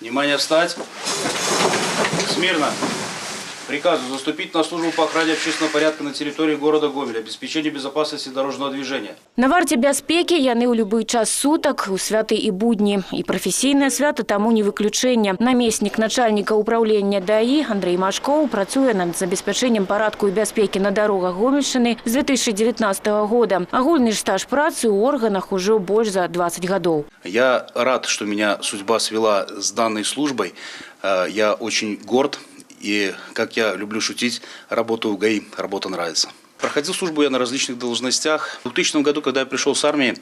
Внимание, встать. Смирно. Приказу заступить на службу по охране общественного порядка на территории города Гомеля, обеспечению безопасности дорожного движения. На варте бяспекі яны ў любы час сутак, у святы і будні. І прафесійнае свята таму не выключэнне. Намеснік начальніка управлення ДАІ Андрей Машкоў працуе над забеспячэннем парадку і бяспекі на дарогах Гомельшчыны з 2019 года. Агульны ж стаж працы ў органах ужо больш за 20 гадоў. Я рад, что меня судьба свела с данной службой. Я очень горд. И, как я люблю шутить, работаю в ГАИ, работа нравится. Проходил службу я на различных должностях. В 2000 году, когда я пришел с армии,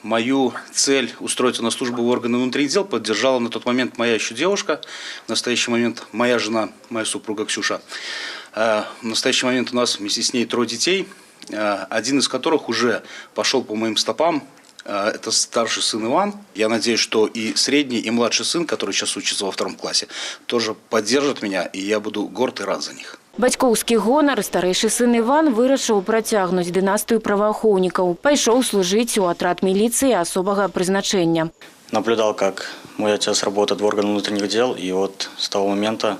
мою цель устроиться на службу в органы внутренних дел поддержала на тот момент моя еще девушка. В настоящий момент моя жена, моя супруга Ксюша. В настоящий момент у нас вместе с ней 3 детей, один из которых уже пошел по моим стопам. Это старший сын Иван. Я надеюсь, что и средний, и младший сын, который сейчас учится во 2 классе, тоже поддержат меня, и я буду горд и рад за них. Бацькоўскі гонар старэйшы сын Іван вырашыў працягнуць дынастыю праваахоўнікаў. Пайшоў служыць у атрад милиции особого призначения. Наблюдал, как мой отец работает в органах внутренних дел, и вот с того момента,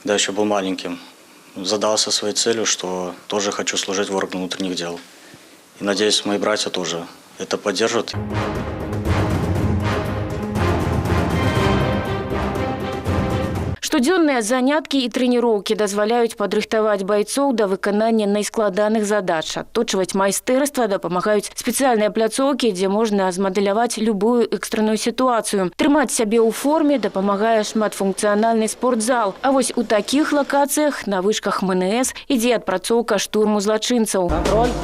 когда еще был маленьким, задался своей целью, что тоже хочу служить в органах внутренних дел. И надеюсь, мои братья тоже это поддержат. Штодзённыя заняткі і трэніроўкі дазваляюць падрыхтаваць байцоў да выканання найскладаных задач. Адточваць майстэрства дапамагаюць спецыяльныя пляцоўкі, дзе можна змадэляваць любую экстранную сітуацыю. Трымаць сябе ў форме дапамагае шматфункцыянальны спортзал. А вось у такіх лакацыях на вышках МНС ідзе адпрацоўка штурму злачынцаў. Контроль.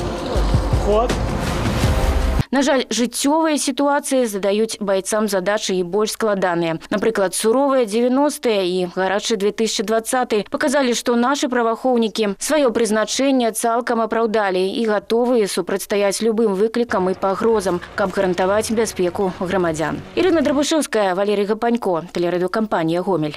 Ход. На жаль, жыццёвыя сітуацыі задаюць байцам задачы і больш складаныя. Напрыклад, суровыя 90-е і гарачы 2020 паказалі, што нашы праваахоўнікі сваё прызначэнне цалкам апраўдалі і гатовыя супрацьстаяць любым выклікам і пагрозам, каб гарантаваць бяспеку грамадзян. Ірына Драбышэўская, Валерий Гапанько, тэлерадыёкампанія «Гомель».